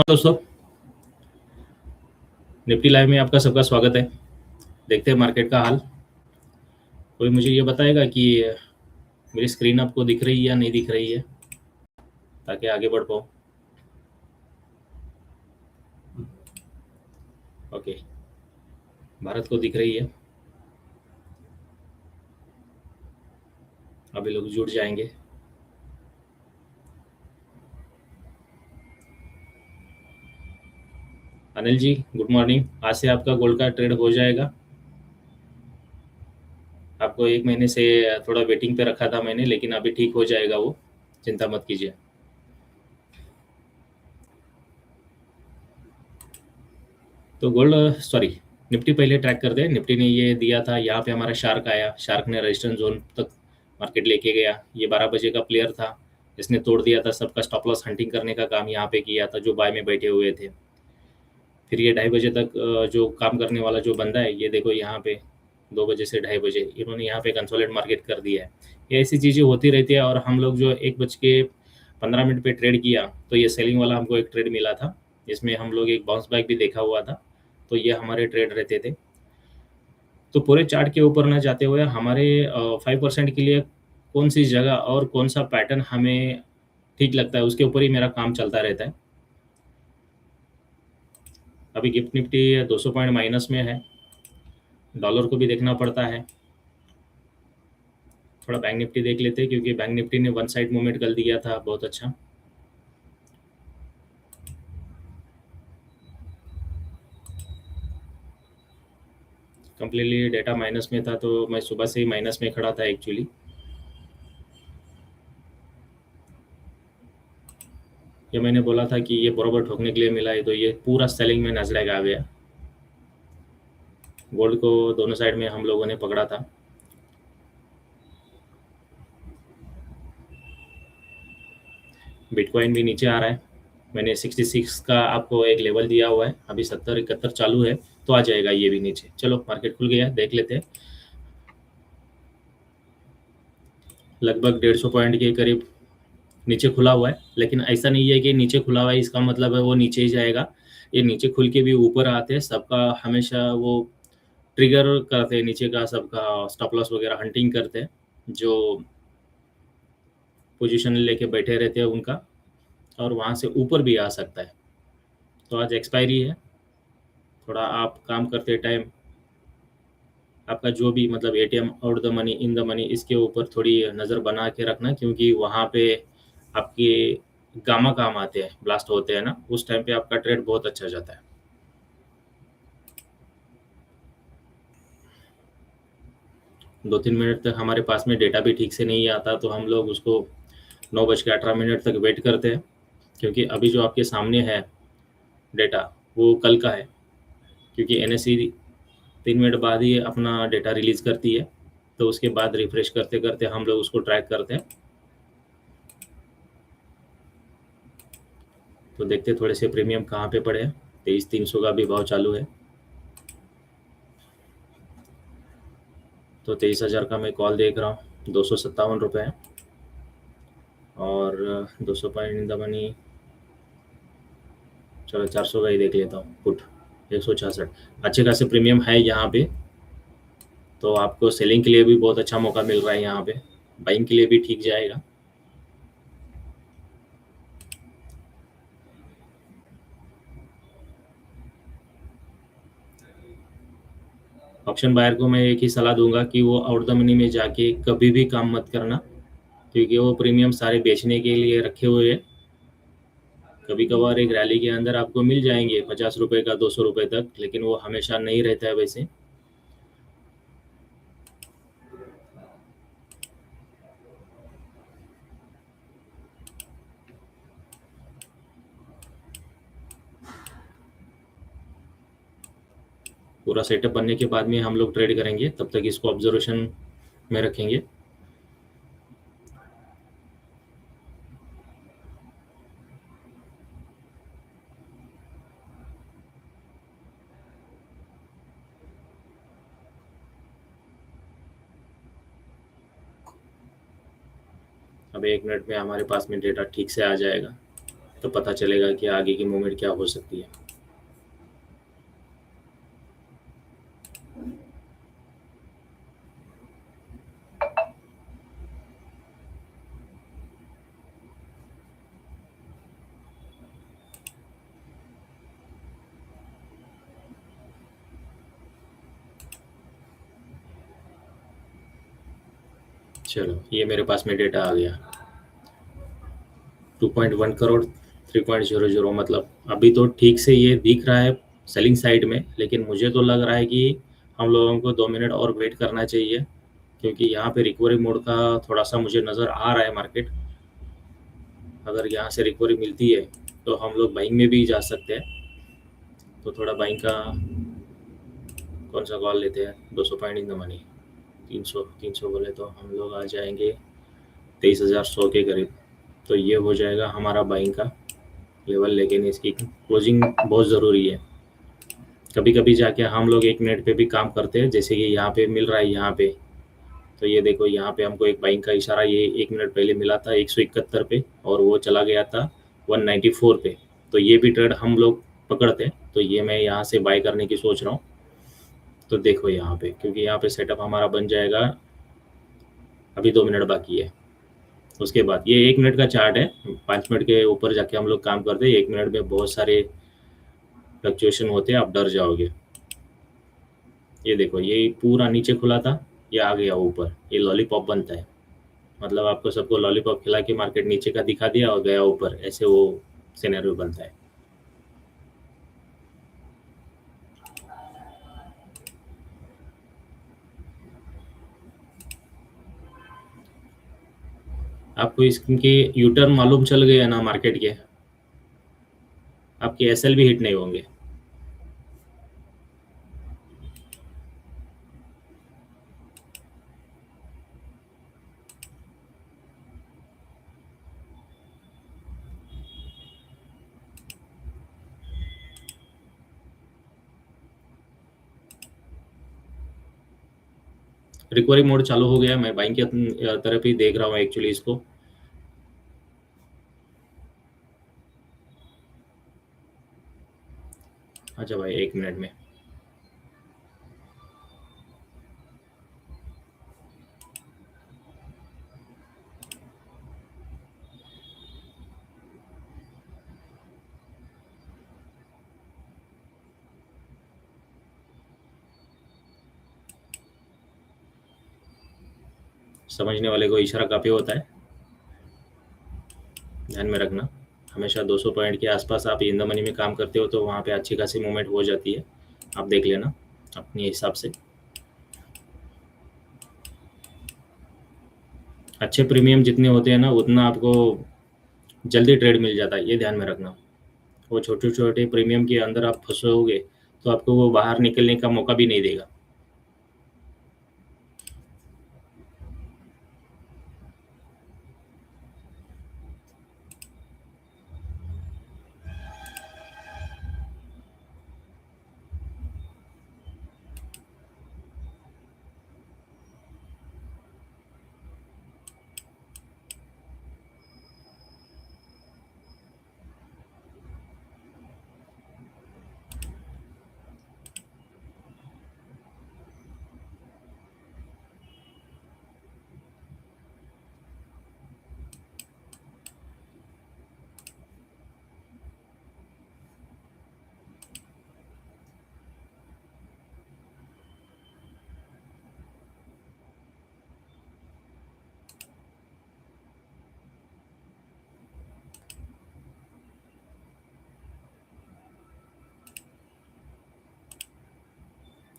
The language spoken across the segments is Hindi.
दोस्तों, निफ्टी लाइव में आपका सबका स्वागत है। देखते हैं मार्केट का हाल। कोई मुझे ये बताएगा कि मेरी स्क्रीन आपको दिख रही है या नहीं दिख रही है, ताकि आगे बढ़ पाऊँ। ओके, भारत को दिख रही है। अभी लोग जुड़ जाएंगे। Anil ji, good morning. आज से आपका गोल्ड का ट्रेड हो जाएगा। आपको 1 महीने से थोड़ा वेटिंग पे रखा था मैंने, लेकिन अभी ठीक हो जाएगा वो, चिंता मत कीजिए। तो गोल्ड सॉरी, निफ्टी पहले ट्रैक कर दे। निफ्टी ने ये दिया था, यहाँ पे हमारा शार्क आया, शार्क ने रेजिस्टेंस जोन तक मार्केट लेके गया। ये 12 बजे का प्लेयर था, इसने तोड़ दिया था। सबका स्टॉप लॉस हंटिंग करने का काम यहाँ पे किया था, जो बाय में बैठे हुए थे। फिर ये 2:30 बजे तक जो काम करने वाला जो बंदा है, ये देखो यहाँ पे 2 बजे से 2:30 बजे इन्होंने यहाँ पे कंसोलिडेट मार्केट कर दिया है। ये ऐसी चीज़ें होती रहती है। और हम लोग जो 1:15 पे ट्रेड किया, तो ये सेलिंग वाला हमको एक ट्रेड मिला था, जिसमें हम लोग एक बाउंस बैक भी देखा हुआ था। तो ये हमारे ट्रेड रहते थे। तो पूरे चार्ट के ऊपर ना जाते हुए हमारे 5% के लिए कौन सी जगह और कौन सा पैटर्न हमें ठीक लगता है, उसके ऊपर ही मेरा काम चलता रहता है। अभी गिफ्ट निफ्टी 200 पॉइंट माइनस में है। डॉलर को भी देखना पड़ता है। थोड़ा बैंक निफ्टी देख लेते हैं, क्योंकि बैंक निफ्टी ने वन साइड मूवमेंट कल दिया था बहुत अच्छा। कंप्लीटली डेटा माइनस में था, तो मैं सुबह से ही माइनस में खड़ा था एक्चुअली। ये मैंने बोला था कि ये बराबर ठोकने के लिए मिला है, तो ये पूरा सेलिंग में नजरेगा आ गया। गोल्ड को दोनों साइड में हम लोगों ने पकड़ा था। बिटकॉइन भी नीचे आ रहा है। मैंने 66 का आपको एक लेवल दिया हुआ है, अभी 70-71 चालू है, तो आ जाएगा ये भी नीचे। चलो, मार्केट खुल गया, देख लेते हैं। लगभग 150 पॉइंट के करीब नीचे खुला हुआ है, लेकिन ऐसा नहीं है कि नीचे खुला हुआ है इसका मतलब है वो नीचे ही जाएगा। ये नीचे खुल के भी ऊपर आते हैं, सबका हमेशा वो ट्रिगर करते हैं, नीचे का सबका स्टॉप लॉस वगैरह हंटिंग करते हैं, जो पोजीशन लेके बैठे रहते हैं उनका। और वहाँ से ऊपर भी आ सकता है। तो आज एक्सपायरी है। थोड़ा आप काम करते टाइम आपका जो भी मतलब ATM out the money in the money, इसके ऊपर थोड़ी नज़र बना के रखना, क्योंकि वहाँ पे आपके गामा काम आते हैं, ब्लास्ट होते हैं ना, उस टाइम पे आपका ट्रेड बहुत अच्छा जाता है। 2-3 मिनट तक हमारे पास में डेटा भी ठीक से नहीं आता, तो हम लोग उसको 9:18 तक वेट करते हैं, क्योंकि अभी जो आपके सामने है डेटा, वो कल का है। क्योंकि एनएससी 3 मिनट बाद ही अपना डेटा रिलीज़ करती है, तो उसके बाद रिफ्रेश करते करते हम लोग उसको ट्रैक करते हैं। तो देखते थोड़े से प्रीमियम कहाँ पे पड़े हैं। 23,300 का भी भाव चालू है। तो 23,000 का मैं कॉल देख रहा हूँ, 257 रुपये है। और 200 पॉइंट इन द मनी, चलो 400 का ही देख लेता हूँ पुट। 166 अच्छे खासे प्रीमियम है यहाँ पे। तो आपको सेलिंग के लिए भी बहुत अच्छा मौका मिल रहा है यहाँ पे, बाइंग के लिए भी ठीक जाएगा। ऑप्शन बायर को मैं एक ही सलाह दूंगा कि वो आउट द मनी में जाके कभी भी काम मत करना, क्योंकि वो प्रीमियम सारे बेचने के लिए रखे हुए हैं। कभी कभार एक रैली के अंदर आपको मिल जाएंगे 50 रुपए का, 200 रुपए तक, लेकिन वो हमेशा नहीं रहता है वैसे। पूरा सेटअप बनने के बाद में हम लोग ट्रेड करेंगे, तब तक इसको ऑब्जर्वेशन में रखेंगे। अब 1 मिनट में हमारे पास में डेटा ठीक से आ जाएगा। तो पता चलेगा कि आगे की मूवमेंट क्या हो सकती है। चलो ये मेरे पास में डेटा आ गया। 2.1 करोड़ 3.00, मतलब अभी तो ठीक से ये दिख रहा है सेलिंग साइड में, लेकिन मुझे तो लग रहा है कि हम लोगों को 2 मिनट और वेट करना चाहिए, क्योंकि यहाँ पे रिकवरी मोड का थोड़ा सा मुझे नज़र आ रहा है मार्केट। अगर यहाँ से रिकवरी मिलती है तो हम लोग बाइंग में भी जा सकते हैं। तो थोड़ा बाइंग का कौन सा कॉल लेते हैं? 200 पॉइंट इन द मनी, 300 बोले तो हम लोग आ जाएंगे 23,100 के करीब। तो ये हो जाएगा हमारा बाइंग का लेवल, लेकिन इसकी क्लोजिंग बहुत ज़रूरी है। कभी कभी जाके हम लोग 1 मिनट पे भी काम करते हैं, जैसे कि यहाँ पे मिल रहा है यहाँ पे। तो ये देखो यहाँ पे हमको एक बाइंग का इशारा ये 1 मिनट पहले मिला था 171 पे, और वो चला गया था 194 पे। तो ये भी ट्रेड हम लोग पकड़ते हैं, तो ये मैं यहाँ से बाय करने की सोच रहा हूँ। तो देखो यहाँ पे, क्योंकि यहाँ पे सेटअप हमारा बन जाएगा। अभी 2 मिनट बाकी है, उसके बाद ये 1 मिनट का चार्ट है। 5 मिनट के ऊपर जाके हम लोग काम करते हैं। 1 मिनट में बहुत सारे फ्लक्चुएशन होते हैं, आप डर जाओगे। ये देखो ये पूरा नीचे खुला था, ये आ गया ऊपर, ये लॉलीपॉप बनता है। मतलब आपको सबको लॉलीपॉप खिला के मार्केट नीचे का दिखा दिया और गया ऊपर, ऐसे वो सिनेरियो बनता है। आपको इसके यू टर्न मालूम चल गया ना मार्केट के, आपके एसएल भी हिट नहीं होंगे। रिकवरी मोड चालू हो गया, मैं बाइंग की तरफ ही देख रहा हूँ एक्चुअली इसको। अच्छा भाई 1 मिनट में समझने वाले को इशारा काफ़ी होता है, ध्यान में रखना। हमेशा 200 पॉइंट के आसपास आप इन द मनी में काम करते हो तो वहाँ पे अच्छी खासी मूवमेंट हो जाती है, आप देख लेना अपने हिसाब से। अच्छे प्रीमियम जितने होते हैं ना, उतना आपको जल्दी ट्रेड मिल जाता है, ये ध्यान में रखना। वो छोटे छोटे प्रीमियम के अंदर आप फंसोगे तो आपको वो बाहर निकलने का मौका भी नहीं देगा।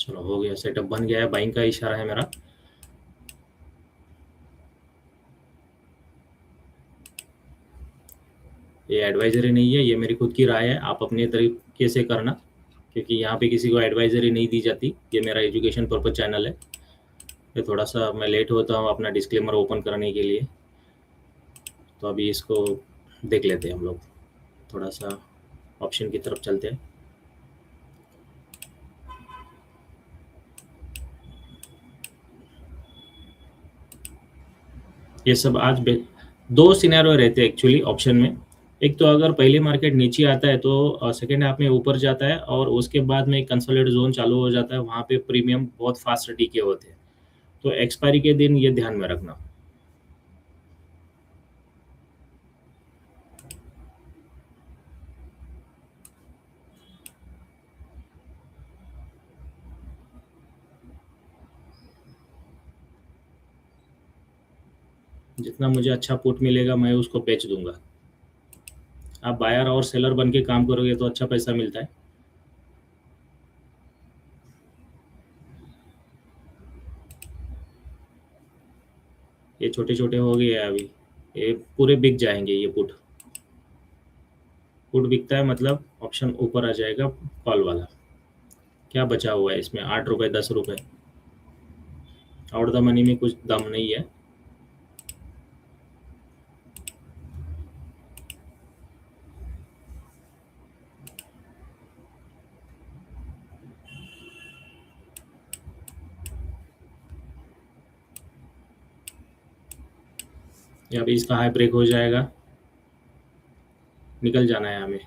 चलो हो गया, सेटअप बन गया है, बाइंग का इशारा है मेरा। ये एडवाइजरी नहीं है, ये मेरी खुद की राय है, आप अपने तरीके से करना, क्योंकि यहाँ पे किसी को एडवाइजरी नहीं दी जाती। ये मेरा एजुकेशन पर्पज चैनल है। ये थोड़ा सा मैं लेट होता हूँ अपना डिस्क्लेमर ओपन करने के लिए, तो अभी इसको देख लेते हैं हम लोग। थोड़ा सा ऑप्शन की तरफ चलते हैं। ये सब आज दो सिनेरियो रहते हैं एक्चुअली ऑप्शन में। एक तो अगर पहले मार्केट नीचे आता है तो सेकेंड हाफ में ऊपर जाता है और उसके बाद में कंसोलिडेट जोन चालू हो जाता है, वहाँ पे प्रीमियम बहुत फास्ट टिके होते हैं। तो एक्सपायरी के दिन ये ध्यान में रखना। जितना मुझे अच्छा पुट मिलेगा मैं उसको बेच दूंगा। आप बायर और सेलर बन के काम करोगे तो अच्छा पैसा मिलता है। ये छोटे छोटे हो गए हैं अभी, ये पूरे बिक जाएंगे। ये पुट पुट बिकता है मतलब ऑप्शन ऊपर आ जाएगा कॉल वाला। क्या बचा हुआ है इसमें? 8 रुपये, 10 रुपये। आउट द मनी में कुछ दम नहीं है। या अभी इसका हाई ब्रेक हो जाएगा, निकल जाना है हमें।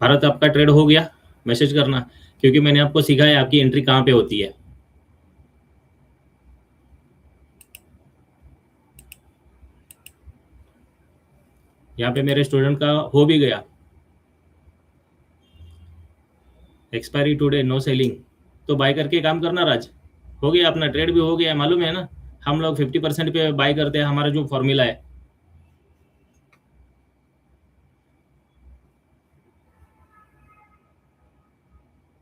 भारत आपका ट्रेड हो गया, मैसेज करना, क्योंकि मैंने आपको सिखाया आपकी एंट्री कहाँ पे होती है। यहाँ पे मेरे स्टूडेंट का हो भी गया, एक्सपायरी टुडे नो सेलिंग। तो बाय करके काम करना राज, हो गया अपना ट्रेड भी हो गया, मालूम है ना। हम लोग 50% पे बाय करते हैं, हमारा जो फॉर्मूला है।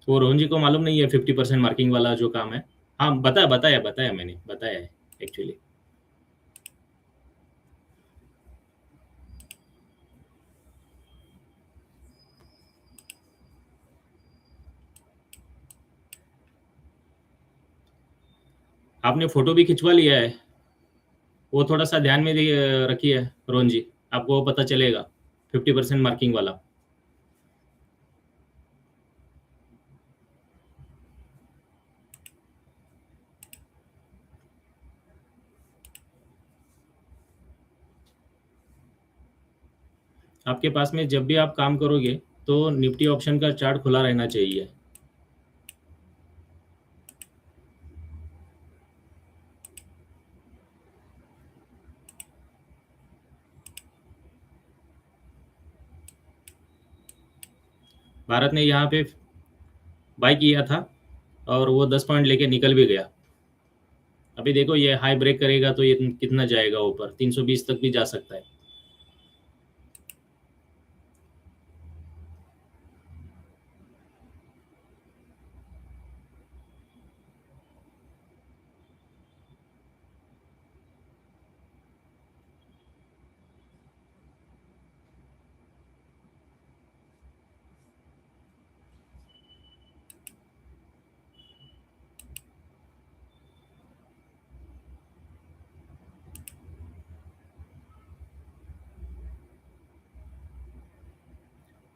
वो रोहन जी को मालूम नहीं है 50% मार्किंग वाला जो काम है। हाँ बताया बताया बताया, मैंने बताया है एक्चुअली। आपने फोटो भी खिंचवा लिया है, वो थोड़ा सा ध्यान में रखिए रोहन जी, आपको वो पता चलेगा 50% मार्किंग वाला। आपके पास में जब भी आप काम करोगे तो निफ्टी ऑप्शन का चार्ट खुला रहना चाहिए। भारत ने यहाँ पे बाई किया था और वो 10 पॉइंट लेके निकल भी गया। अभी देखो ये हाई ब्रेक करेगा तो ये कितना जाएगा ऊपर, 320 तक भी जा सकता है।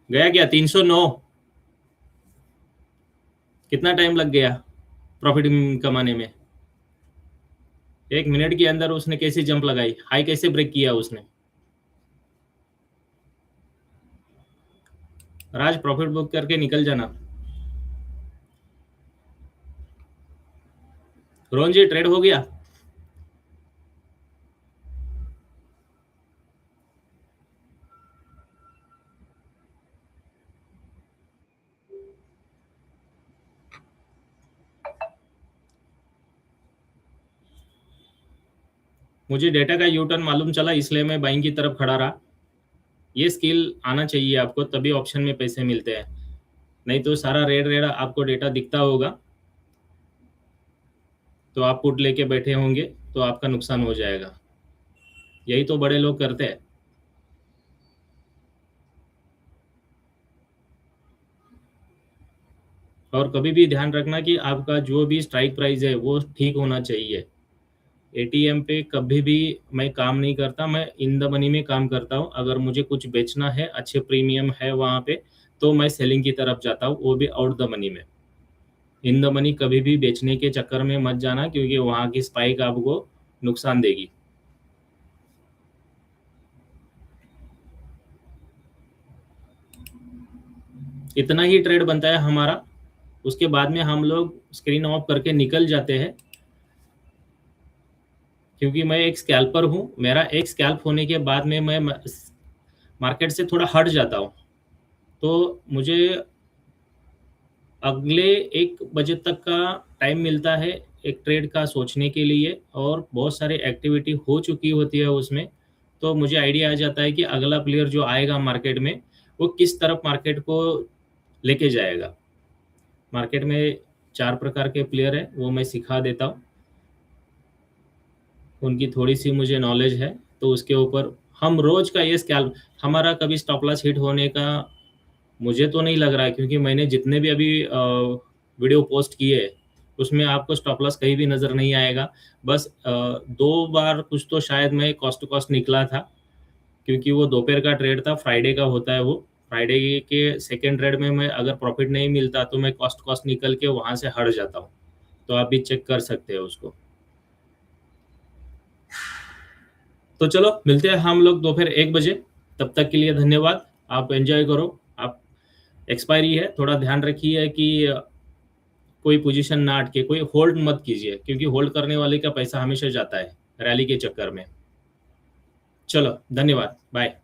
गया क्या 309? कितना टाइम लग गया प्रॉफिट कमाने में? 1 मिनट के अंदर उसने कैसे जंप लगाई, हाई कैसे ब्रेक किया उसने। राज प्रॉफिट बुक करके निकल जाना। रोहन जी ट्रेड हो गया। मुझे डेटा का यू टर्न मालूम चला, इसलिए मैं बाइंग की तरफ खड़ा रहा। ये स्किल आना चाहिए आपको, तभी ऑप्शन में पैसे मिलते हैं। नहीं तो सारा रेड रेड आपको डेटा दिखता होगा तो आप पुट लेके बैठे होंगे तो आपका नुकसान हो जाएगा। यही तो बड़े लोग करते हैं। और कभी भी ध्यान रखना कि आपका जो भी स्ट्राइक प्राइस है वो ठीक होना चाहिए। एटीएम पे कभी भी मैं काम नहीं करता, मैं इन द मनी में काम करता हूँ। अगर मुझे कुछ बेचना है, अच्छे प्रीमियम है वहाँ पे, तो मैं सेलिंग की तरफ जाता हूँ, वो भी आउट द मनी में। इन द मनी कभी भी बेचने के चक्कर में मत जाना, क्योंकि वहाँ की स्पाइक आपको नुकसान देगी। इतना ही ट्रेड बनता है हमारा। उसके बाद में हम लोग स्क्रीन ऑफ करके निकल जाते हैं, क्योंकि मैं एक स्कैल्पर हूँ। मेरा एक स्कैल्प होने के बाद में मैं मार्केट से थोड़ा हट जाता हूँ। तो मुझे अगले 1 बजे तक का टाइम मिलता है एक ट्रेड का सोचने के लिए, और बहुत सारी एक्टिविटी हो चुकी होती है उसमें। तो मुझे आइडिया आ जाता है कि अगला प्लेयर जो आएगा मार्केट में, वो किस तरफ मार्केट को लेके जाएगा। मार्केट में 4 प्रकार के प्लेयर हैं, वो मैं सिखा देता हूँ। उनकी थोड़ी सी मुझे नॉलेज है, तो उसके ऊपर हम रोज का ये स्कैल्प, हमारा कभी स्टॉप लॉस हिट होने का मुझे तो नहीं लग रहा है, क्योंकि मैंने जितने भी अभी वीडियो पोस्ट किए उसमें आपको स्टॉप लॉस कहीं भी नज़र नहीं आएगा। बस 2 बार कुछ तो शायद मैं कॉस्ट टू कॉस्ट निकला था, क्योंकि वो दोपहर का ट्रेड था, फ्राइडे का होता है वो। फ्राइडे के सेकेंड ट्रेड में मैं अगर प्रॉफिट नहीं मिलता तो मैं कॉस्ट कॉस्ट निकल के वहाँ से हट जाता हूँ। तो आप भी चेक कर सकते हो उसको। तो चलो मिलते हैं हम लोग दोपहर 1 बजे। तब तक के लिए धन्यवाद। आप एंजॉय करो। आप एक्सपायरी है, थोड़ा ध्यान रखिए कि कोई पोजीशन ना अटके, कोई होल्ड मत कीजिए, क्योंकि होल्ड करने वाले का पैसा हमेशा जाता है रैली के चक्कर में। चलो धन्यवाद, बाय।